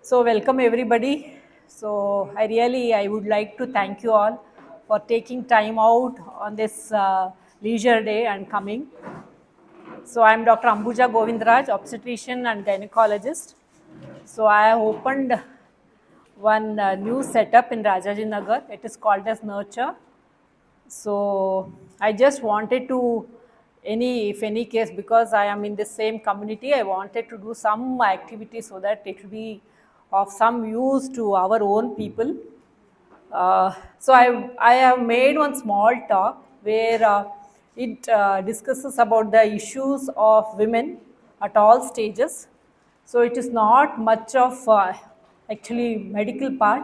So welcome everybody. So I would like to thank you all for taking time out on this leisure day and coming. So I am Dr. Ambuja Govindraj, obstetrician and gynecologist. So I have opened one new setup in Rajajinagar. It is called as Nurture. So I just wanted to if any case, because I am in the same community, I wanted to do some activity so that it will be of some use to our own people. So I have made one small talk where it discusses about the issues of women at all stages. So it is not much of actually medical part.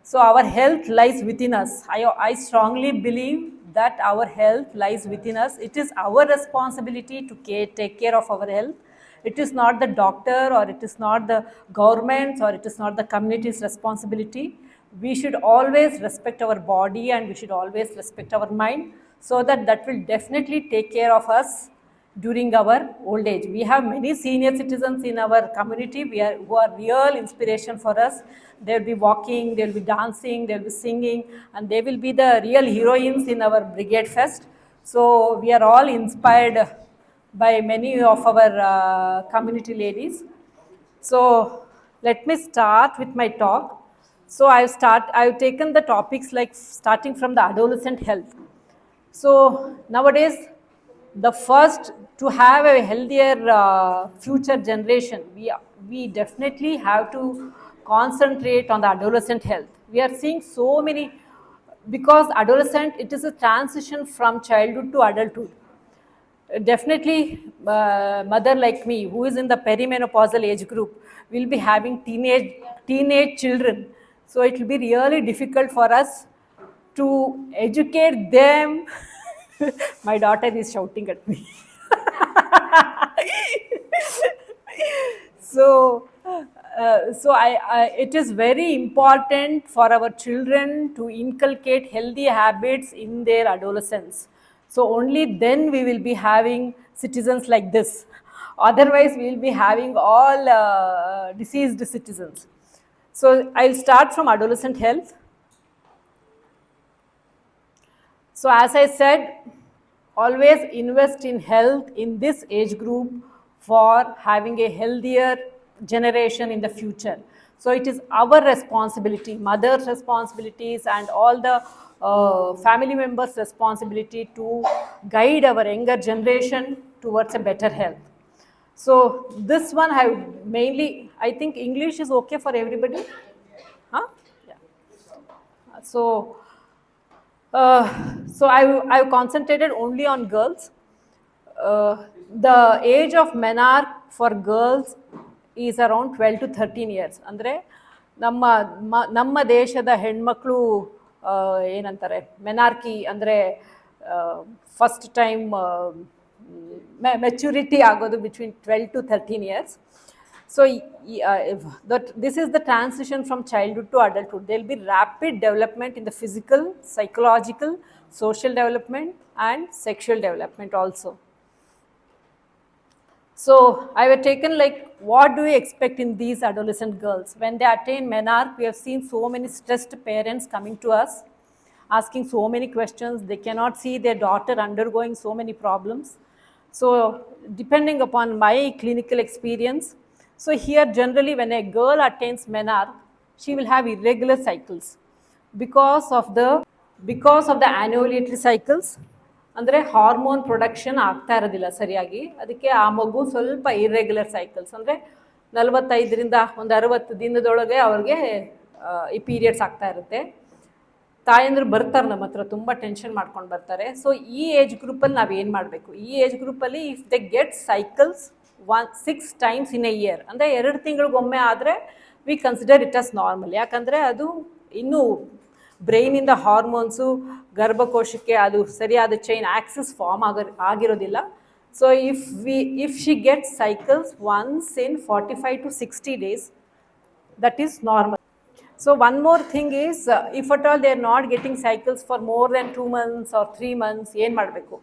So our health lies within us. I strongly believe that our health lies within us. It is our responsibility to take care of our health. It is not the doctor, or it is not the government's, or it is not the community's responsibility. We should always respect our body, and we should always respect our mind, so that will definitely take care of us during our old age. We have many senior citizens in our community who are real inspiration for us. They will be walking, they will be dancing, they will be singing, and they will be the real heroines in our brigade fest. So we are all inspired by many of our community ladies. So let me start with my talk. So I've taken the topics like starting from the adolescent health. So nowadays, the first to have a healthier future generation, we definitely have to concentrate on the adolescent health. We are seeing so many, because adolescent, it is a transition from childhood to adulthood. Definitely, mother like me, who is in the perimenopausal age group, will be having teenage children. So it will be really difficult for us to educate them. My daughter is shouting at me. So, it is very important for our children to inculcate healthy habits in their adolescence. So only then we will be having citizens like this. Otherwise, we will be having all diseased citizens. So I'll start from adolescent health. So as I said, always invest in health in this age group for having a healthier generation in the future. So it is our responsibility, mother's responsibilities, and all the family members' responsibility to guide our younger generation towards a better health. So this one I think English is okay for everybody. Huh? Yeah. So I've concentrated only on girls. The age of menarche for girls is around 12 to 13 years. ಅಂದರೆ ನಮ್ಮ ದೇಶದ ಹೆಣ್ಮಕ್ಳು ಏನಂತಾರೆ, menarche ಅಂದರೆ first time maturity ಆಗೋದು between 12 to 13 years. So this is the transition from childhood to adulthood. There will be rapid development in the physical, psychological, social development, and sexual development also. So I have taken like, what do we expect in these adolescent girls? When they attain menarche, we have seen so many stressed parents coming to us, asking so many questions. They cannot see their daughter undergoing so many problems. So depending upon my clinical experience, so here generally when a girl attains menarche, she will have irregular cycles because of the annualatory cycles. ಅಂದರೆ hormone production ಆಗ್ತಾ ಇರೋದಿಲ್ಲ ಸರಿಯಾಗಿ. ಅದಕ್ಕೆ ಆ ಮಗು ಸ್ವಲ್ಪ irregular cycles, ಅಂದರೆ 45ರಿಂದ ಒಂದು 60 ದಿನದೊಳಗೆ ಅವ್ರಿಗೆ ಈ ಪೀರಿಯಡ್ಸ್ ಆಗ್ತಾ ಇರುತ್ತೆ. ತಾಯಂದ್ರು ಬರ್ತಾರೆ ನಮ್ಮ ಹತ್ರ, ತುಂಬ ಟೆನ್ಷನ್ ಮಾಡ್ಕೊಂಡು ಬರ್ತಾರೆ. ಸೊ ಈ ಏಜ್ ಗ್ರೂಪಲ್ಲಿ ನಾವು ಏನು ಮಾಡಬೇಕು? ಈ ಏಜ್ ಗ್ರೂಪಲ್ಲಿ if they get cycles 6 times in a year, ಅಂದರೆ 2 ತಿಂಗಳಿಗೊಮ್ಮೆ ಆದರೆ we consider it as normal. ಯಾಕಂದರೆ ಅದು ಇನ್ನೂ ಬ್ರೈನಿಂದ ಹಾರ್ಮೋನ್ಸು ಗರ್ಭಕೋಶಕ್ಕೆ ಅದು ಸರಿಯಾದ ಚೈನ್ ಆಕ್ಸಿಸ್ ಫಾರ್ಮ್ ಆಗಿರೋದಿಲ್ಲ. So if she get cycles once in 45 to 60 days, that is normal. So one more thing is, if at all they are not getting cycles for more than 2 months or 3 months, ಏನು ಮಾಡಬೇಕು?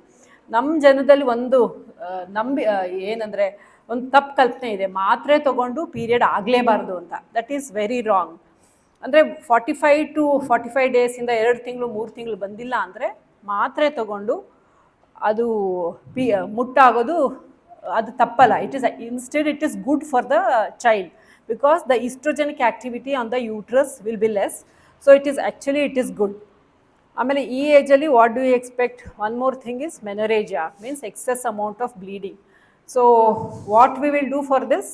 ನಮ್ಮ ಜನದಲ್ಲಿ ಒಂದು ಏನಂದರೆ ಒಂದು ತಪ್ಪು ಕಲ್ಪನೆ ಇದೆ, ಮಾತ್ರೆ ತೊಗೊಂಡು ಪೀರಿಯಡ್ ಆಗಲೇಬಾರ್ದು ಅಂತ. That is very wrong. ಅಂದರೆ 45 ಡೇಸಿಂದ 2 ತಿಂಗಳು 3 ತಿಂಗಳು ಬಂದಿಲ್ಲ ಅಂದರೆ ಮಾತ್ರೆ ತೊಗೊಂಡು ಅದು ಮುಟ್ಟಾಗೋದು ಅದು ತಪ್ಪಲ್ಲ. It is good for the child, because the estrogenic activity on the uterus will be less. So it is good. ಆಮೇಲೆ ಈ ಏಜಲ್ಲಿ what do you expect? One more thing is menorrhagia, means excess amount of bleeding. So what we will do for this?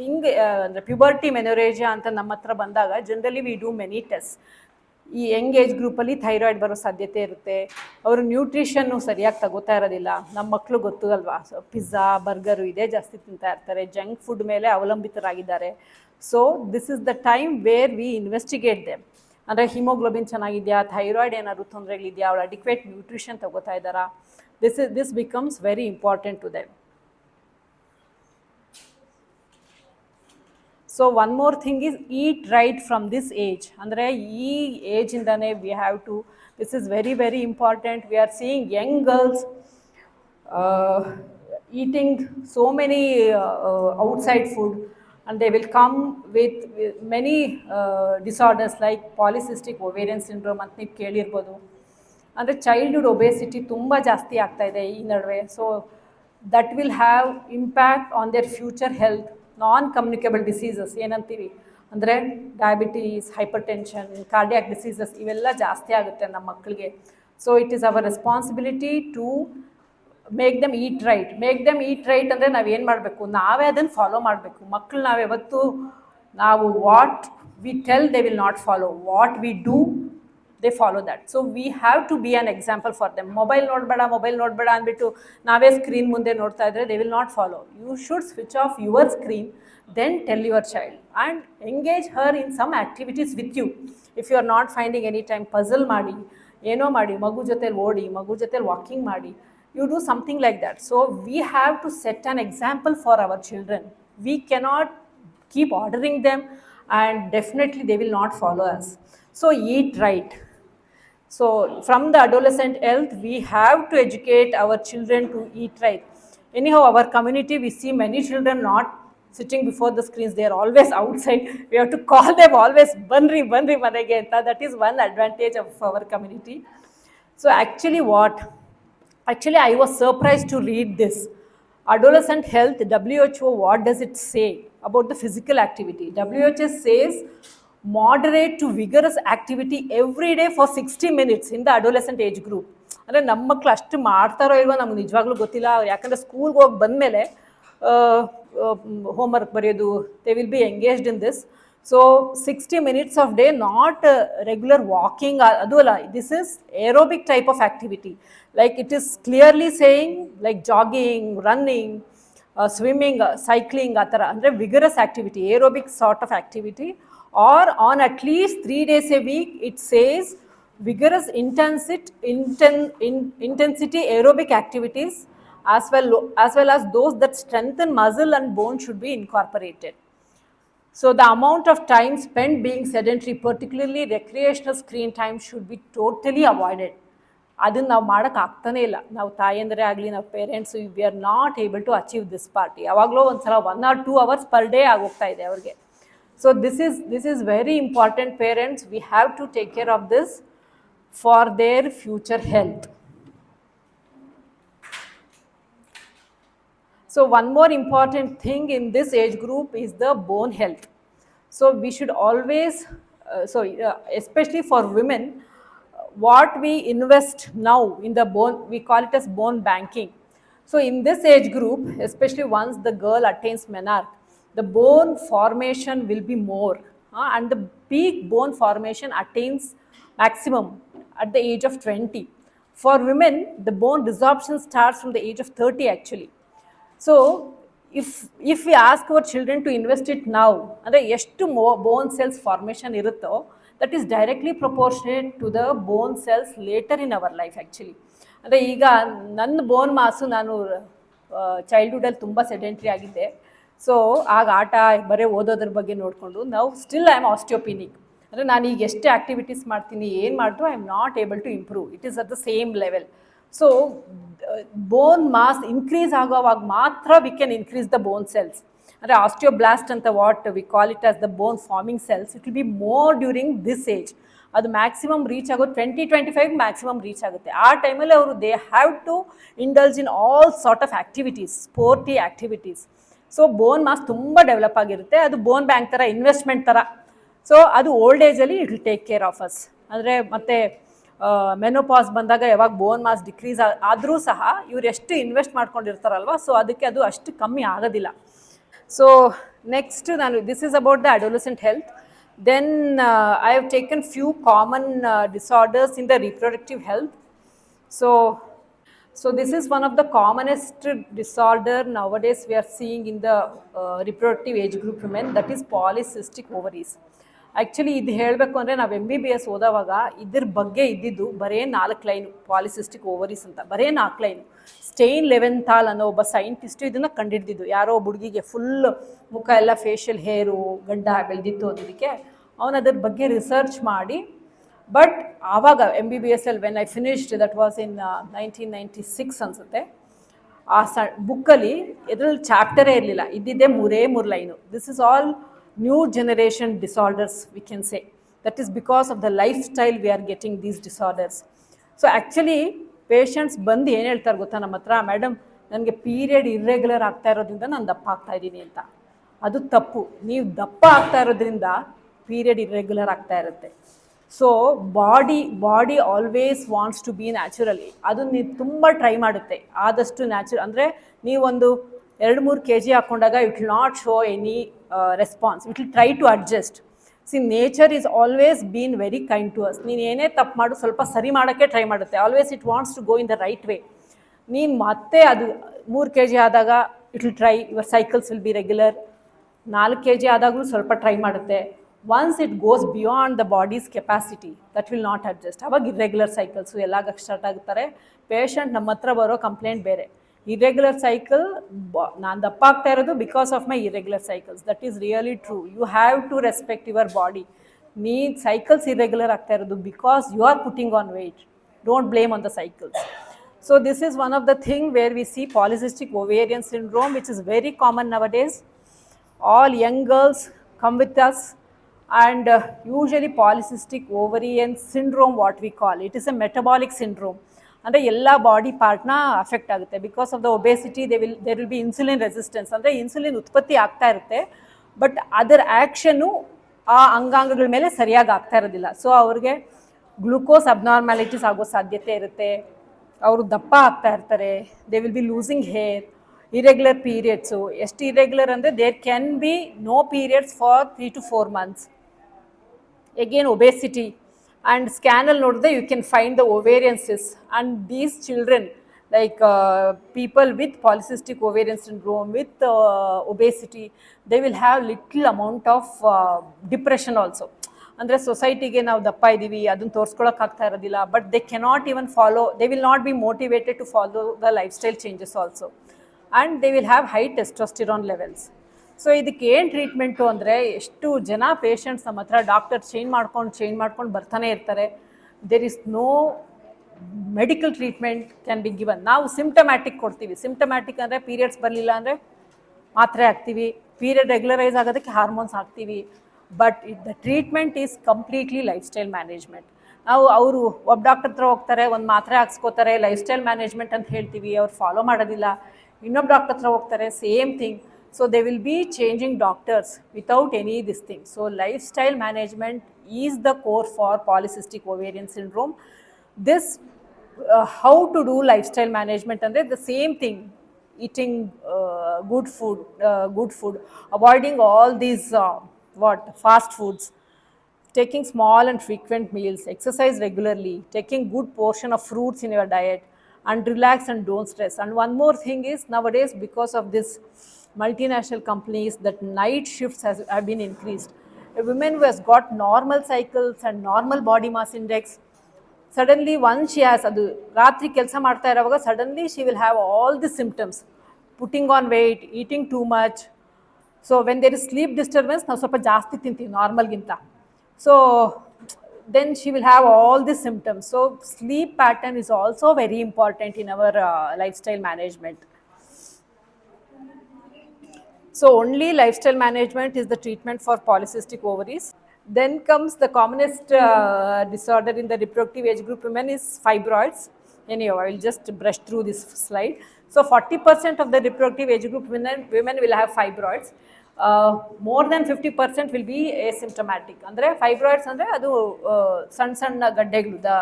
ಹಿಂಗೆ ಅಂದರೆ puberty menorrhagia ಅಂತ ನಮ್ಮ ಹತ್ರ ಬಂದಾಗ generally we do many test. ಈ ಯಂಗ್ ಏಜ್ ಗ್ರೂಪಲ್ಲಿ ಥೈರಾಯ್ಡ್ ಬರೋ ಸಾಧ್ಯತೆ ಇರುತ್ತೆ. ಅವರು ನ್ಯೂಟ್ರಿಷನ್ನು ಸರಿಯಾಗಿ ತಗೋತಾ ಇರೋದಿಲ್ಲ. ನಮ್ಮ ಮಕ್ಕಳು ಗೊತ್ತು ಅಲ್ವಾ, ಸೊ ಪಿಜ್ಜಾ ಬರ್ಗರು ಇದೇ ಜಾಸ್ತಿ ತಿಂತಾ ಇರ್ತಾರೆ, ಜಂಕ್ ಫುಡ್ ಮೇಲೆ ಅವಲಂಬಿತರಾಗಿದ್ದಾರೆ. So this is the time where we investigate them. ಅಂದರೆ ಹಿಮೋಗ್ಲೋಬಿನ್ ಚೆನ್ನಾಗಿದೆಯಾ, ಥೈರಾಯ್ಡ್ ಏನಾದ್ರು ತೊಂದರೆಗಳಿದೆಯಾ, ಅವಳು ಅಡಿಕ್ವೇಟ್ ನ್ಯೂಟ್ರಿಷನ್ ತಗೋತಾ ಇದ್ದಾರಾ? This becomes very important to them. So one more thing is eat right from this age. ಅಂದರೆ ಈ ಏಜಿಂದನೇ we have to, this is very very important. We are seeing young girls eating so many outside food, and they will come with many disorders like polycystic ovarian syndrome ಅಂತ ನೀವು ಕೇಳಿರ್ಬೋದು. ಅಂದರೆ childhood obesity ತುಂಬ ಜಾಸ್ತಿ ಆಗ್ತಾ ಇದೆ ಈ ನಡುವೆ. So that will have impact on their future health. Non communicable diseases ಏನಂತೀವಿ ಅಂದರೆ diabetes, hypertension, cardiac diseases ಇವೆಲ್ಲ ಜಾಸ್ತಿ ಆಗುತ್ತೆ ನಮ್ಮ ಮಕ್ಕಳಿಗೆ. So it is our responsibility to make them eat right. ಅಂದರೆ ನಾವೇನು ಮಾಡಬೇಕು? ನಾವೇ ಅದನ್ನು ಫಾಲೋ ಮಾಡಬೇಕು. ಮಕ್ಕಳು ನಾವು ಯಾವತ್ತು ನಾವು what we tell they will not follow, what we do they follow that. So we have to be an example for them. Mobile ನೋಡಬೇಡ ಅಂದ್ಬಿಟ್ಟು ನಾವೇ ಸ್ಕ್ರೀನ್ ಮುಂದೆ ನೋಡ್ತಾ ಇದ್ದರೆ they will not follow. You should switch off your screen, then tell your child and engage her in some activities with you. If you are not finding any time, puzzle ಮಾಡಿ, ಏನೋ ಮಾಡಿ, ಮಗು ಜೊತೆಲಿ ಓಡಿ, ಮಗು ಜೊತೆಲಿ ವಾಕಿಂಗ್ ಮಾಡಿ, you do something like that. So we have to set an example for our children. We cannot keep ordering them and definitely they will not follow us. So eat right. So from the adolescent health, we have to educate our children to eat right. Anyhow, our community, we see many children not sitting before the screens, they are always outside. We have to call them always banri manege anta. That is one advantage of our community. So actually I was surprised to read this. Adolescent health, WHO, what does it say about the physical activity? WHO says moderate to vigorous activity every day for 60 minutes in the adolescent age group. ಅಂದರೆ ನಮ್ಮ ಮಕ್ಕಳು ಅಷ್ಟು ಮಾಡ್ತಾರೋ ಇಲ್ವೋ ನಮ್ಗೆ ನಿಜವಾಗ್ಲೂ ಗೊತ್ತಿಲ್ಲ. ಯಾಕಂದರೆ ಸ್ಕೂಲ್ಗೆ ಹೋಗಿ ಬಂದಮೇಲೆ ಹೋಮ್ವರ್ಕ್ ಬರೆಯೋದು, they will B engaged in this. So 60 minutes of day, not regular walking, adu alla. This is aerobic type of activity. Like it is clearly saying like jogging, running, swimming, cycling, atara andre vigorous activity, aerobic sort of activity, or on at least 3 days a week. It says vigorous intensity aerobic activities as well as those that strengthen muscle and bone should be incorporated. So the amount of time spent being sedentary, particularly recreational screen time, should be totally avoided. ಅದನ್ನು ನಾವು ಮಾಡೋಕ್ಕಾಗ್ತಾನೇ ಇಲ್ಲ. ನಾವು ತಾಯಂದರೆ ಆಗಲಿ, ನಾವು parents, we are not able to achieve this part. ಯಾವಾಗಲೂ ಒಂದು ಸಲ 1 or 2 hours per day ಆಗೋಗ್ತಾ ಇದೆ ಅವ್ರಿಗೆ. So this is very important. Parents, we have to take care of this for their future health. So one more important thing in this age group is the bone health. So we should always, especially for women, what we invest now in the bone, we call it as bone banking. So in this age group, especially once the girl attains menarche, the bone formation will be more, and the peak bone formation attains maximum at the age of 20. For women, the bone resorption starts from the age of 30 actually. So if we ask our children to invest it now, ಅಂದರೆ ಎಷ್ಟು bone cells formation ಇರುತ್ತೋ that is directly proportionate to the bone cells later in our life actually. ಅಂದರೆ ಈಗ ನನ್ನ ಬೋನ್ ಮಾಸು, ನಾನು ಚೈಲ್ಡ್ಹುಡಲ್ಲಿ ತುಂಬ sedentary ಆಗಿದ್ದೆ. So ಆಗ ಆಟ ಬರೀ ಓದೋದ್ರ ಬಗ್ಗೆ ನೋಡಿಕೊಂಡು ನಾವು ಸ್ಟಿಲ್ ಐ ಆಮ್ ಆಸ್ಟಿಯೋಪಿನಿಕ್. ಅಂದರೆ ನಾನು ಈಗ ಎಷ್ಟೇ ಆ್ಯಕ್ಟಿವಿಟೀಸ್ ಮಾಡ್ತೀನಿ, ಏನು ಮಾಡಿದ್ರು I am not able to improve. It is at the same level. So bone mass increase ಆಗೋವಾಗ ಮಾತ್ರ we can increase the bone cells. ಅಂದರೆ ಆಸ್ಟಿಯೋಬ್ಲಾಸ್ಟ್ ಅಂತ what we call it as the bone forming cells, it will be more during this age. ಅದು maximum reach ಆಗೋದು 20-25 maximum reach ಆಗುತ್ತೆ. ಆ ಟೈಮಲ್ಲಿ ಅವರು they have to indulge in all sort of activities, sporty activities. So bone mass ತುಂಬ develop ಆಗಿರುತ್ತೆ. ಅದು bone bank ಥರ, ಇನ್ವೆಸ್ಟ್ಮೆಂಟ್ ಥರ. ಸೊ ಅದು ಓಲ್ಡ್ ಏಜಲ್ಲಿ it will take care of us. ಅಂದರೆ ಮತ್ತೆ ಮೆನೋಪಾಸ್ ಬಂದಾಗ ಯಾವಾಗ ಬೋನ್ ಮಾಸ್ ಡಿಕ್ರೀಸ್ ಆದರೂ ಸಹ ಇವ್ರು ಎಷ್ಟು ಇನ್ವೆಸ್ಟ್ ಮಾಡ್ಕೊಂಡಿರ್ತಾರಲ್ವ, ಸೊ ಅದಕ್ಕೆ ಅದು ಅಷ್ಟು ಕಮ್ಮಿ ಆಗೋದಿಲ್ಲ. So next this is about the adolescent health. Then I have taken few common disorders in the reproductive health. So this is one of the commonest disorder nowadays we are seeing in the reproductive age group women, that is polycystic ovaries. Actually ಇದು ಹೇಳಬೇಕು ಅಂದರೆ ನಾವು MBBS ಓದೋವಾಗ ಇದ್ರ ಬಗ್ಗೆ ಇದ್ದಿದ್ದು ಬರೇ 4 line, polycystic ovaries ಅಂತ ಬರೇ 4 ಲೈನು. ಸ್ಟೇನ್ ಲೆವೆಂಥಾಲ್ ಅನ್ನೋ ಒಬ್ಬ ಸೈಂಟಿಸ್ಟು ಇದನ್ನು ಕಂಡಿಡ್ದಿದ್ದು. ಯಾರೋ ಹುಡುಗಿಗೆ ಫುಲ್ ಮುಖ ಎಲ್ಲ ಫೇಶಿಯಲ್ ಹೇರು ಗಡ್ಡ ಬೆಳೆದಿತ್ತು ಅನ್ನೋದಕ್ಕೆ ಅವನು ಅದ್ರ ಬಗ್ಗೆ ರಿಸರ್ಚ್ ಮಾಡಿ, ಬಟ್ ಆವಾಗ MBBS when I finished, that was in 1996 ಅನಿಸುತ್ತೆ, ಆ ಬುಕ್ಕಲ್ಲಿ ಇದರಲ್ಲಿ ಚಾಪ್ಟರೇ ಇರಲಿಲ್ಲ, ಇದ್ದಿದ್ದೇ 3 line. This is all new generation disorders, we can say. That is because of the lifestyle we are getting these disorders. So actually patients ಬಂದು ಏನು ಹೇಳ್ತಾರೆ ಗೊತ್ತಾ ನಮ್ಮ ಹತ್ರ, ಮೇಡಮ್ ನನಗೆ ಪೀರಿಯಡ್ ಇರ್ರೆಗ್ಯುಲರ್ ಆಗ್ತಾ ಇರೋದ್ರಿಂದ ನಾನು ದಪ್ಪ ಆಗ್ತಾ ಇದ್ದೀನಿ ಅಂತ. ಅದು ತಪ್ಪು. ನೀವು ದಪ್ಪ ಆಗ್ತಾ ಇರೋದ್ರಿಂದ ಪೀರಿಯಡ್ ಇರ್ರೆಗ್ಯುಲರ್ ಆಗ್ತಾ ಇರುತ್ತೆ. So body always wants to be naturally. ಅದು ನೀವು ತುಂಬ ಟ್ರೈ ಮಾಡುತ್ತೆ ಆದಷ್ಟು ನ್ಯಾಚುರಲ್. ಅಂದರೆ ನೀವೊಂದು 2-3 kg ಹಾಕ್ಕೊಂಡಾಗ it will not show any response, it will try to adjust. See nature is always been very kind to us. ನೀನು ಏನೇ ತಪ್ಪು ಮಾಡು ಸ್ವಲ್ಪ ಸರಿ ಮಾಡೋಕ್ಕೆ ಟ್ರೈ ಮಾಡುತ್ತೆ. Always it wants to go in the right way. ನೀನು ಮತ್ತೆ ಅದು 3 kg ಆದಾಗ it will try, your cycles will be regular. 4 kg ಆದಾಗಲೂ ಸ್ವಲ್ಪ ಟ್ರೈ ಮಾಡುತ್ತೆ. Once it goes beyond the body's capacity, that will not adjust. ಅವಾಗ irregular cycles ಎಲ್ಲ start ಆಗುತ್ತಾರೆ. ಪೇಷಂಟ್ ನಮ್ಮ ಹತ್ರ ಬರೋ ಕಂಪ್ಲೇಂಟ್ ಬೇರೆ, irregular cycle, ನಾನು ದಪ್ಪ ಆಗ್ತಾ ಇರೋದು because of my irregular cycles. That is really true. You have to respect your body. ನೀ ಸೈಕಲ್ಸ್ ಇರ್ರೆಗ್ಯುಲರ್ ಆಗ್ತಾ ಇರೋದು because you are putting on weight. Don't blame on the cycles. So this is one of the thing where we see polycystic ovarian syndrome, which is very common nowadays. All young girls come with us, and usually polycystic ovarian syndrome, what we call it, is a metabolic syndrome. ಅಂದರೆ ಎಲ್ಲ body ಪಾರ್ಟ್ನ affect ಆಗುತ್ತೆ. Because of the obesity there will be insulin resistance. ಅಂದರೆ insulin ಉತ್ಪತ್ತಿ ಆಗ್ತಾ ಇರುತ್ತೆ, but ಅದರ action ಆ ಅಂಗಾಂಗಗಳ ಮೇಲೆ ಸರಿಯಾಗಿ ಆಗ್ತಾ ಇರೋದಿಲ್ಲ. ಸೊ ಅವ್ರಿಗೆ ಗ್ಲೂಕೋಸ್ ಅಬ್ನಾರ್ಮ್ಯಾಲಿಟೀಸ್ ಆಗೋ ಸಾಧ್ಯತೆ ಇರುತ್ತೆ. ಅವರು ದಪ್ಪ ಆಗ್ತಾ ಇರ್ತಾರೆ. They will be losing hair. Irregular periods, ಎಷ್ಟು ಇರೆಗ್ಯುಲರ್ ಅಂದರೆ there can be no periods for 3 to 4 months. Again obesity. And scanal ನೋಡಿದ್ರೆ you can find the ovarian cysts. And these children, like people with polycystic ovarian syndrome, with obesity, they will have little amount of depression also. ಅಂದರೆ ಸೊಸೈಟಿಗೆ ನಾವು ದಪ್ಪ ಇದ್ದೀವಿ ಅದನ್ನು ತೋರಿಸ್ಕೊಳಕ್ಕೆ ಆಗ್ತಾ ಇರೋದಿಲ್ಲ, but they cannot even follow, they will not be motivated to follow the lifestyle changes also. And they will have high testosterone levels. So ಇದಕ್ಕೆ ಏನು ಟ್ರೀಟ್ಮೆಂಟು ಅಂದರೆ, ಎಷ್ಟು ಜನ ಪೇಷಂಟ್ಸ್ ನಮ್ಮ ಹತ್ರ ಡಾಕ್ಟರ್ ಚೇಂಜ್ ಮಾಡ್ಕೊಂಡು ಬರ್ತಾನೆ ಇರ್ತಾರೆ. There is no medical treatment can be given. ನಾವು ಸಿಂಪ್ಟಮ್ಯಾಟಿಕ್ ಕೊಡ್ತೀವಿ. ಸಿಂಪ್ಟಮ್ಯಾಟಿಕ್ ಅಂದರೆ ಪೀರಿಯಡ್ಸ್ ಬರಲಿಲ್ಲ ಅಂದರೆ ಮಾತ್ರೆ ಹಾಕ್ತೀವಿ, ಪೀರಿಯಡ್ ರೆಗ್ಯುಲರೈಸ್ ಆಗೋದಕ್ಕೆ ಹಾರ್ಮೋನ್ಸ್ ಹಾಕ್ತೀವಿ. But the treatment is completely lifestyle management. ಅವರು ಒಬ್ಬ ಡಾಕ್ಟರ್ ಹತ್ರ ಹೋಗ್ತಾರೆ, ಒಂದು ಮಾತ್ರೆ ಹಾಕ್ಸ್ಕೋತಾರೆ, ಲೈಫ್ ಸ್ಟೈಲ್ ಮ್ಯಾನೇಜ್ಮೆಂಟ್ ಅಂತ ಹೇಳ್ತೀವಿ, ಅವ್ರು ಫಾಲೋ ಮಾಡೋದಿಲ್ಲ. ಇನ್ನೊಬ್ಬ ಡಾಕ್ಟರ್ ಹತ್ರ ಹೋಗ್ತಾರೆ, same thing. So they will be changing doctors without any this thing. So lifestyle management is the core for polycystic ovarian syndrome. This how to do lifestyle management, and the same thing, eating good food, avoiding all these fast foods, taking small and frequent meals, exercise regularly, taking good portion of fruits in your diet, and relax and don't stress. And one more thing is, nowadays because of this multinational companies, that night shifts have been increased. A woman who has got normal cycles and normal body mass index, suddenly once she has adu ratri kelsa ಮಾಡ್ತಾ ಇರುವಾಗ suddenly she will have all the symptoms, putting on weight, eating too much. So when there is sleep disturbance, ನಾವು ಸ್ವಲ್ಪ ಜಾಸ್ತಿ ತಿಂತೀವಿ ನಾರ್ಮಲ್ಗಿಂತ. So then she will have all these symptoms. So sleep pattern is also very important in our lifestyle management. So only lifestyle management is the treatment for polycystic ovaries. Then comes the commonest disorder in the reproductive age group women is fibroids. Anyhow, I will just brush through this slide. So 40% of the reproductive age group women will have fibroids. More than 50% will be asymptomatic. Andre fibroids andre adu ಸಣ್ಣ ಸಣ್ಣ ಗಡ್ಡೆಗಳು the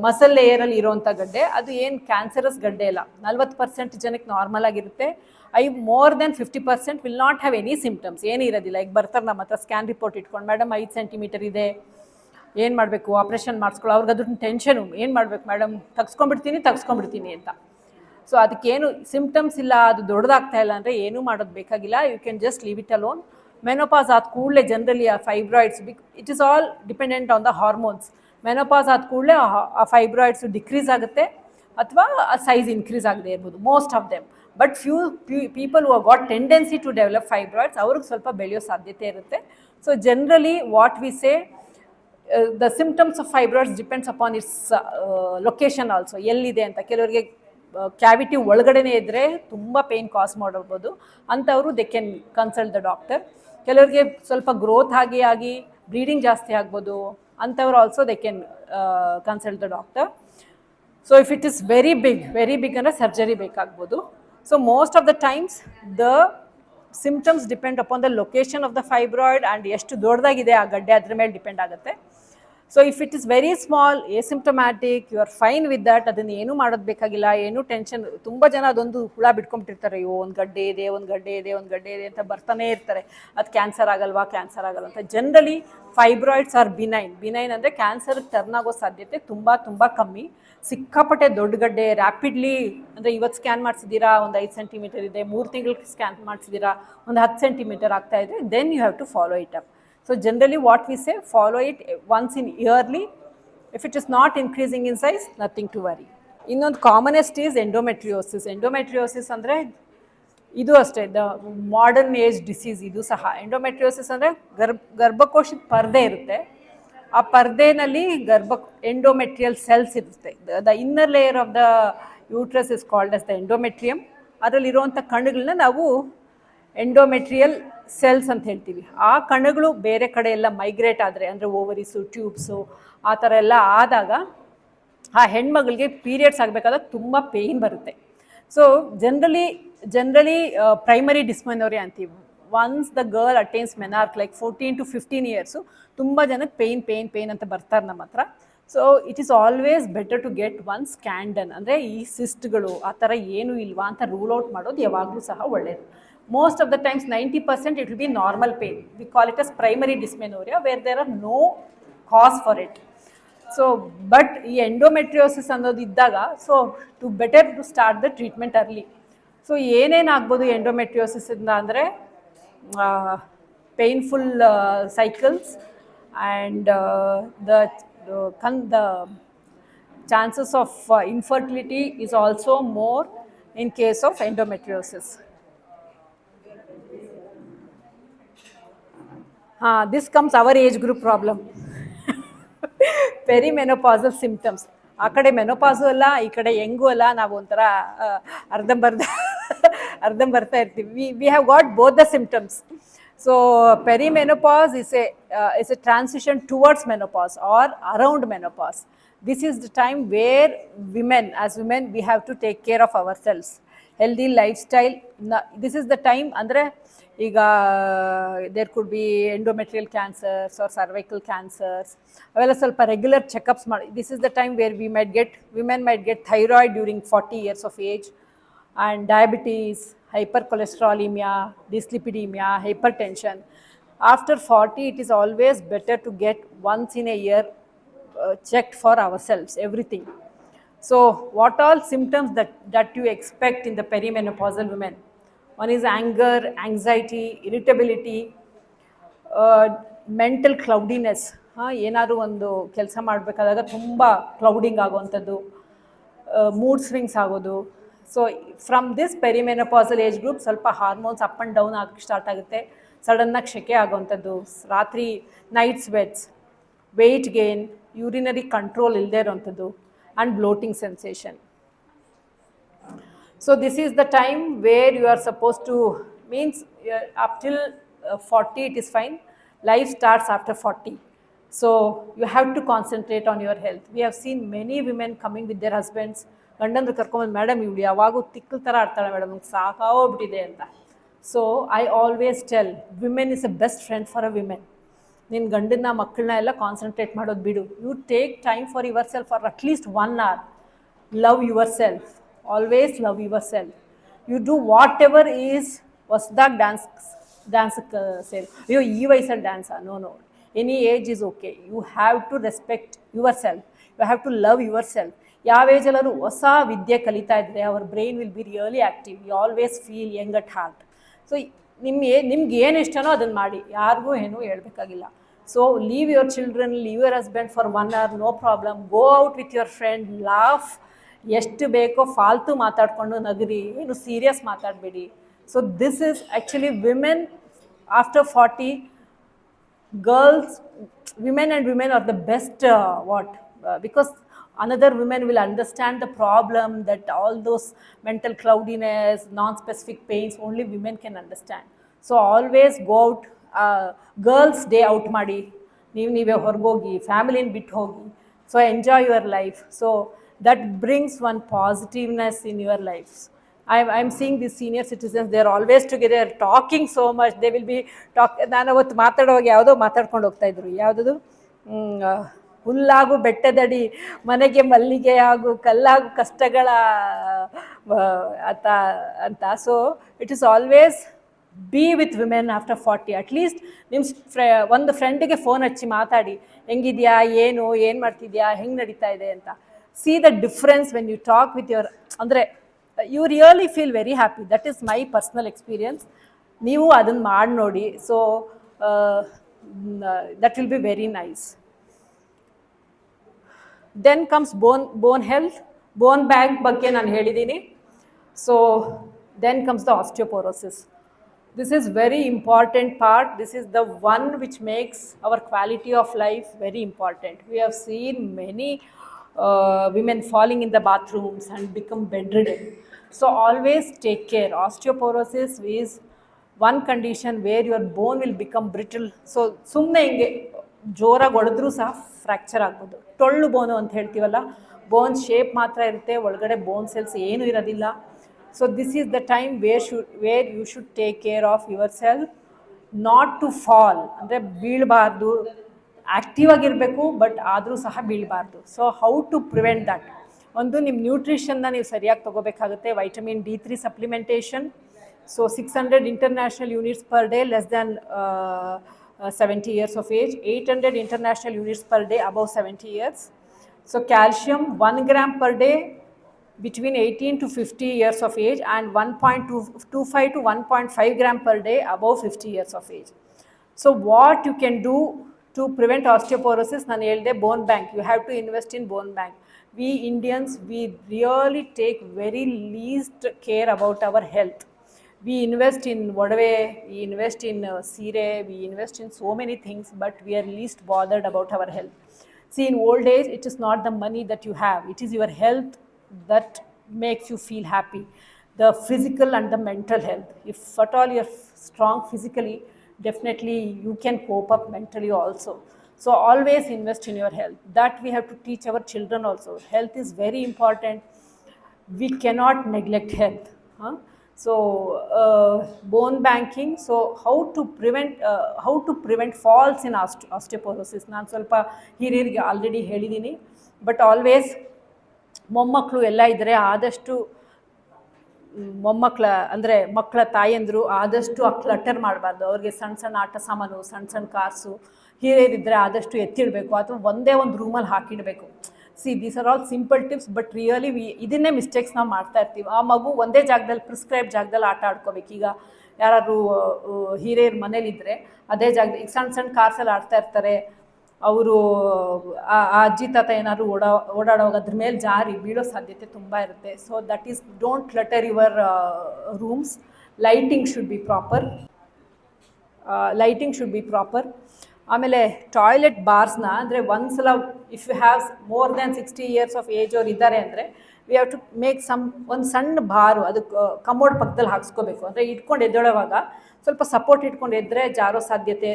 muscle ಲೇಯರಲ್ಲಿ ಇರುವಂಥ ಗಡ್ಡೆ, ಅದು ಏನು cancerous ಗಡ್ಡೆ ಇಲ್ಲ. 40% ಜನಕ್ಕೆ normal ಆಗಿರುತ್ತೆ. More than 50% will not have any symptoms, ಏನೂ ಇರೋದಿಲ್ಲ. ಈಗ ಬರ್ತಾರೆ ನಮ್ಮ ಹತ್ರ ಸ್ಕ್ಯಾನ್ ರಿಪೋರ್ಟ್ ಇಟ್ಕೊಂಡು, ಮೇಡಮ್ 5 ಸೆಂಟಿಮೀಟರ್ ಇದೆ, ಏನು ಮಾಡಬೇಕು, ಆಪ್ರೇಷನ್ ಮಾಡಿಸ್ಕೊಳ್ಳೋ, ಅವ್ರಿಗೆ ಅದ್ರ ಟೆನ್ಷನು, ಏನು ಮಾಡಬೇಕು ಮೇಡಮ್, ತಗ್ಸ್ಕೊಂಡ್ಬಿಡ್ತೀನಿ ಅಂತ. ಸೊ ಅದಕ್ಕೇನು ಸಿಂಪ್ಟಮ್ಸ್ ಇಲ್ಲ, ಅದು ದೊಡ್ಡದಾಗ್ತಾ ಇಲ್ಲ ಅಂದರೆ ಏನೂ ಮಾಡೋದು ಬೇಕಾಗಿಲ್ಲ. You can just leave it alone. Menopause ಆದ ಕೂಡಲೇ ಜನರಲಿ ಆ fibroids it is all dependent on the hormones. Menopause ಆದ ಕೂಡಲೇ ಆ ಫೈಬ್ರಾಯ್ಡ್ಸ್ ಡಿಕ್ರೀಸ್ ಆಗುತ್ತೆ ಅಥವಾ ಸೈಜ್ ಇನ್ಕ್ರೀಸ್ ಆಗದೆ ಇರ್ಬೋದು, most of them. But few people who got tendency to develop fibroids, ಅವ್ರಿಗೆ ಸ್ವಲ್ಪ ಬೆಳೆಯೋ ಸಾಧ್ಯತೆ ಇರುತ್ತೆ. So generally what we say, the symptoms of fibroids depends upon its location also, ಎಲ್ಲಿದೆ ಅಂತ. ಕೆಲವರಿಗೆ ಕ್ಯಾವಿಟಿ ಒಳಗಡೆನೇ ಇದ್ದರೆ ತುಂಬ ಪೇಯ್ನ್ ಕಾಸ್ ಮಾಡಿರ್ಬೋದು, ಅಂಥವರು they can consult the doctor. ಕೆಲವರಿಗೆ ಸ್ವಲ್ಪ ಗ್ರೋತ್ ಆಗಿ ಬ್ಲೀಡಿಂಗ್ ಜಾಸ್ತಿ ಆಗ್ಬೋದು, ಅಂಥವ್ರು also they can consult the doctor. So if it is very big ಅಂದರೆ ಸರ್ಜರಿ ಬೇಕಾಗ್ಬೋದು. So most of the times the symptoms depend upon the location of the fibroid and ಎಷ್ಟು ದೊಡ್ಡದಾಗಿದೆ ಆ ಗಡ್ಡೆ, ಅದ್ರ ಮೇಲೆ ಡಿಪೆಂಡ್ ಆಗುತ್ತೆ. So if it is very small asymptomatic, you are fine with that, ಅದನ್ನು ಏನೂ ಮಾಡೋದು ಬೇಕಾಗಿಲ್ಲ, ಏನೂ ಟೆನ್ಷನ್. ತುಂಬ ಜನ ಅದೊಂದು ಹುಳ ಬಿಟ್ಕೊಂಡ್ಬಿಟ್ಟಿರ್ತಾರೆ, ಅಯ್ಯೋ ಒಂದು ಗಡ್ಡೆ ಇದೆ ಅಂತ ಬರ್ತಾನೆ ಇರ್ತಾರೆ, ಅದು ಕ್ಯಾನ್ಸರ್ ಆಗಲ್ವಾ ಅಂತ. ಜನರಲಿ ಫೈಬ್ರಾಯ್ಡ್ಸ್ ಆರ್ ಬಿನೈನ್ ಅಂದರೆ ಕ್ಯಾನ್ಸರ್ಗೆ ಟರ್ನ್ ಆಗೋ ಸಾಧ್ಯತೆ ತುಂಬ ಕಮ್ಮಿ. ಸಿಕ್ಕಾಪಟ್ಟೆ ದೊಡ್ಡ ಗಡ್ಡೆ ರ್ಯಾಪಿಡ್ಲಿ ಅಂದರೆ ಇವತ್ತು ಸ್ಕ್ಯಾನ್ ಮಾಡಿಸಿದ್ದೀರಾ ಒಂದು 5 ಸೆಂಟಿಮೀಟರ್ ಇದೆ, 3 ತಿಂಗಳಿಗೆ ಸ್ಕ್ಯಾನ್ ಮಾಡಿಸಿದ್ದೀರಾ ಒಂದು 10 ಸೆಂಟಿಮೀಟರ್ ಆಗ್ತಾ ಇದೆ, then you have to follow it up. So generally what we say, follow it once in yearly. If it is not increasing in size, nothing to worry. Innondu commonest is endometriosis andre ಇದು ಅಷ್ಟೇ the modern age disease. ಇದು ಸಹ endometriosis ಅಂದರೆ ಗರ್ಭಕೋಶದ ಪರ್ದೆ ಇರುತ್ತೆ, ಆ ಪರ್ದೆನಲ್ಲಿ endometrial cells ಇರುತ್ತೆ. The inner layer of the uterus is called as the endometrium. ಅದರಲ್ಲಿರುವಂಥ ಕಣಗಳನ್ನ ನಾವು ಎಂಡೋಮೆಟ್ರಿಯಲ್ ಸೆಲ್ಸ್ ಅಂತ ಹೇಳ್ತೀವಿ. ಆ ಕಣಗಳು ಬೇರೆ ಕಡೆ ಎಲ್ಲ ಮೈಗ್ರೇಟ್ ಆದರೆ, ಅಂದರೆ ಓವರೀಸು, ಟ್ಯೂಬ್ಸು, ಆ ಥರ ಎಲ್ಲ ಆದಾಗ ಆ ಹೆಣ್ಮಗಳಿಗೆ ಪೀರಿಯಡ್ಸ್ ಆಗಬೇಕಾದಾಗ ತುಂಬ ಪೇಯ್ನ್ ಬರುತ್ತೆ. ಸೊ ಜನರಲಿ ಪ್ರೈಮರಿ ಡಿಸ್ಮೆನೋರಿಯಾ ಅಂತೀವಿ. Once the girl attains menarche like 14 to 15 years ತುಂಬ ಜನಕ್ಕೆ ಪೇಯ್ನ್ ಅಂತ ಬರ್ತಾರೆ ನಮ್ಮ ಹತ್ರ. So it is always better to get one scan. ಅಂದರೆ ಈ ಸಿಸ್ಟ್ಗಳು ಆ ಥರ ಏನೂ ಇಲ್ವಾ ಅಂತ ರೂಲ್ ಔಟ್ ಮಾಡೋದು ಯಾವಾಗಲೂ ಸಹ ಒಳ್ಳೆಯದು. Most of the times 90% it will be normal pain. We call it as primary dysmenorrhea where there are no cause for it. So but ಈ endometriosis ಅನ್ನೋದು ಇದ್ದಾಗ, so to better to start the treatment early. So ಏನೇನಾಗ್ಬೋದು endometriosis ಇಂದ ಅಂದರೆ painful cycles and the chances of infertility is also more in case of endometriosis. This comes our age group problem. Perimenopausal symptoms. ಆ ಕಡೆ ಮೆನೋಪಾಸು ಅಲ್ಲ, ಈ ಕಡೆ ಹೆಂಗೂ ಅಲ್ಲ, ನಾವು ಒಂಥರ ಅರ್ಧಂಬರ್ತಾ ಇರ್ತೀವಿ. We have got both the symptoms. So perimenopause is a transition towards menopause or around menopause. This is the time where as women we have to take care of ourselves. Healthy lifestyle. This is the time ಅಂದರೆ ಈಗ there could be endometrial cancers or cervical cancers, ಅವೆಲ್ಲ ಸ್ವಲ್ಪ regular checkups ಮಾಡಿ. This is the time where women might get thyroid during 40 years of age, and diabetes, hypercholesterolemia, dyslipidemia, hypertension. After 40 it is always better to get once in a year checked for ourselves, everything. So what all symptoms that you expect in the perimenopausal women? One is anger, anxiety, irritability, mental cloudiness. ಏನಾದರೂ ಒಂದು ಕೆಲಸ ಮಾಡಬೇಕಾದಾಗ ತುಂಬ clouding ಆಗುವಂಥದ್ದು, mood swings ಆಗೋದು. So from this perimenopausal age group ಸ್ವಲ್ಪ hormones up and down ಆಗಕ್ಕೆ start ಆಗುತ್ತೆ. ಸಡನ್ನಾಗಿ ಸೆಕೆ ಆಗೋವಂಥದ್ದು, ರಾತ್ರಿ night sweats, weight gain, urinary control ಇಲ್ಲದೆ ಇರೋಂಥದ್ದು, and bloating sensation. So this is the time where you are supposed to, means up till 40 it is fine, life starts after 40. So you have to concentrate on your health. We have seen many women coming with their husbands, ಗಂಡಂದ್ರು ಕರ್ಕೊಂಬಂದು madam ಇವಳು ಯಾವಾಗೂ ತಿಕ್ಕಲ್ ಥರ ಆಡ್ತಾಳೆ madam, ನಂಗೆ ಸಾಕಾಗೋಗ್ಬಿಟ್ಟಿದೆ ಅಂತ. So I always tell, women is a best friend for a women. ನಿನ್ನ ಗಂಡನ ಮಕ್ಕಳನ್ನ ಎಲ್ಲ ಕಾನ್ಸಂಟ್ರೇಟ್ ಮಾಡೋದು ಬಿಡು, you take time for yourself for at least 1 hour. Love yourself, always love yourself. You do whatever is ಹೊಸ್ದಾಗಿ dance ಸೇರಿ, ಅಯ್ಯೋ ಈ ವಯಸ್ಸಲ್ಲಿ ಡ್ಯಾನ್ಸಾ, no, any age is okay. You have to respect your self, you have to love your self. ಯಾವ ಏಜಲ್ಲರೂ ಹೊಸ ವಿದ್ಯೆ ಕಲಿತಾ ಇದ್ದರೆ ಅವರ್ brain will be really active, you always feel young at heart. So ನಿಮ್ಗೆ ಏನು ಇಷ್ಟನೋ ಅದನ್ನು ಮಾಡಿ, ಯಾರಿಗೂ ಏನೂ ಹೇಳ್ಬೇಕಾಗಿಲ್ಲ. So leave your children, leave your husband for 1 hour, no problem. Go out with your friend, laugh, ಎಷ್ಟು ಬೇಕೋ ಫಾಲ್ತು ಮಾತಾಡಿಕೊಂಡು ನಗರಿ, ಏನು ಸೀರಿಯಸ್ ಮಾತಾಡಬೇಡಿ. So this is actually women after 40, girls, women and women are the best because another women will understand the problem, that all those mental cloudiness, non-specific pains, only women can understand. So always go out, girls day out ಮಾಡಿ, ನೀವೇ ಹೊರಗೋಗಿ, ಫ್ಯಾಮಿಲಿನ ಬಿಟ್ಟು ಹೋಗಿ. So enjoy your life. So that brings one positiveness in your lives. I'm seeing these senior citizens, they're always together talking so much. They will be ನಾನು ಅವತ್ತು ಮಾತಾಡುವಾಗ ಯಾವುದೋ ಮಾತಾಡ್ಕೊಂಡು ಹೋಗ್ತಾ ಇದ್ರು, ಯಾವುದದು ಹುಲ್ಲಾಗು ಬೆಟ್ಟದಡಿ, ಮನೆಗೆ ಮಲ್ಲಿಗೆ ಹಾಗೂ ಕಲ್ಲಾಗು ಕಷ್ಟಗಳ ಅಂತ. So it is always be with women after 40. At least ನಿಮ್ಮ ಒಂದು ಫ್ರೆಂಡಿಗೆ ಫೋನ್ ಹಚ್ಚಿ ಮಾತಾಡಿ, ಹೆಂಗಿದ್ಯಾ, ಏನು ಮಾಡ್ತಿದ್ಯಾ, ಹೆಂಗೆ ನಡೀತಾ ಇದೆ ಅಂತ. See the difference when you talk with your, ಅಂದರೆ you really feel very happy. That is my personal experience. ನೀವು ಅದನ್ನು ಮಾಡಿ ನೋಡಿ. So that will be very nice. Then comes bone health. Bone bank ಬಗ್ಗೆ ನಾನು ಹೇಳಿದ್ದೀನಿ. So then comes the osteoporosis. This is very important part. This is the one which makes our quality of life very important. We have seen many women falling in the bathrooms and become bedridden. So always take care. Osteoporosis is one condition where your bone will become brittle. So ಸುಮ್ಮನೆ ಹಿಂಗೆ ಜೋರಾಗಿ ಹೊಡೆದ್ರೂ ಸಹ fracture ಆಗ್ಬೋದು. ಟೊಳ್ಳು ಬೋನು ಅಂತ ಹೇಳ್ತೀವಲ್ಲ, ಬೋನ್ shape ಮಾತ್ರ ಇರುತ್ತೆ, ಒಳಗಡೆ ಬೋನ್ ಸೆಲ್ಸ್ ಏನೂ ಇರೋದಿಲ್ಲ. So this is the time where you should take care of yourself, not to fall. ಅಂದರೆ ಬೀಳಬಾರ್ದು, ಆ್ಯಕ್ಟಿವ್ ಆಗಿರಬೇಕು, ಬಟ್ ಆದರೂ ಸಹ ಬೀಳಬಾರ್ದು. So how to prevent that? ಒಂದು, ನಿಮ್ಮ ನ್ಯೂಟ್ರಿಷನ್ನ ನೀವು ಸರಿಯಾಗಿ ತೊಗೋಬೇಕಾಗುತ್ತೆ. Vitamin D3 supplementation. So 600 international units per day less than 70 years of age, 800 international units per day above 70 years. So calcium 1 gram per day between 18 to 50 years of age, and 1.25 to 1.5 gram per day above 50 years of age. So what you can do to prevent osteoporosis? ನಾನು ಹೇಳಿದೆ bone bank. You have to invest in bone bank. We Indians, we really take very least care about our health. We invest in ಒಡವೆ, we invest in ಸೀರೆ, we invest in so many things, but we are least bothered about our health. See, in old age, it is not the money that you have, it is your health that makes you feel happy. The physical and the mental health. If at all you're strong physically, definitely you can cope up mentally also. So always invest in your health. That we have to teach our children also. Health is very important. We cannot neglect health. So bone banking. So how to prevent falls in osteoporosis? ನಾನು ಸ್ವಲ್ಪ ಹಿರಿಯರಿಗೆ already ಹೇಳಿದ್ದೀನಿ. But always ಮೊಮ್ಮಕ್ಕಳು ಎಲ್ಲ ಇದ್ದರೆ ಆದಷ್ಟು ಮಕ್ಕಳ ತಾಯಂದರು ಆದಷ್ಟು ಕ್ಲಟರ್ ಮಾಡಬಾರ್ದು. ಅವ್ರಿಗೆ ಸಣ್ಣ ಆಟ ಸಾಮಾನು, ಸಣ್ಣ ಕಾರ್ಸು, ಹಿರಿಯರಿದ್ದರೆ ಆದಷ್ಟು ಎತ್ತಿಡಬೇಕು, ಅಥವಾ ಒಂದೇ ಒಂದು ರೂಮಲ್ಲಿ ಹಾಕಿಡಬೇಕು. See, these are all simple tips, but really ಇದನ್ನೇ ಮಿಸ್ಟೇಕ್ಸ್ ನಾವು ಮಾಡ್ತಾ ಇರ್ತೀವಿ. ಆ ಮಗು ಒಂದೇ ಜಾಗದಲ್ಲಿ, ಪ್ರಿಸ್ಕ್ರೈಬ್ ಜಾಗದಲ್ಲಿ ಆಟ ಆಡ್ಕೋಬೇಕು. ಈಗ ಯಾರಾದ್ರು ಹಿರಿಯರ ಮನೇಲಿದ್ದರೆ ಅದೇ ಜಾಗದಲ್ಲಿ, ಈಗ ಸಣ್ಣ ಕಾರ್ಸಲ್ಲಿ ಆಡ್ತಾ ಇರ್ತಾರೆ, ಅವರು ಆ ಅಜ್ಜಿ ತಾತ ಏನಾದ್ರು ಓಡಾಡುವಾಗ ಅದ್ರ ಮೇಲೆ ಜಾರಿ ಬೀಳೋ ಸಾಧ್ಯತೆ ತುಂಬ ಇರುತ್ತೆ. So that is, don't clutter your rooms. Lighting should be proper. ಆಮೇಲೆ ಟಾಯ್ಲೆಟ್ ಬಾರ್ಸ್ನ ಅಂದರೆ ಒಂದ್ಸಲ if you have more than 60 years of age ಅವ್ರು ಇದ್ದಾರೆ ಅಂದರೆ ವಿ ಹ್ಯಾವ್ ಟು ಮೇಕ್ ಒಂದು ಸಣ್ಣ ಬಾರು ಅದು ಕಮೋಡ್ ಪಕ್ಕದಲ್ಲಿ ಹಾಕ್ಸ್ಕೋಬೇಕು. ಅಂದರೆ ಇಟ್ಕೊಂಡು ಎದ್ದೇಳುವಾಗ ಸ್ವಲ್ಪ ಸಪೋರ್ಟ್ ಇಟ್ಕೊಂಡು ಎದ್ದರೆ ಜಾರೋ ಸಾಧ್ಯತೆ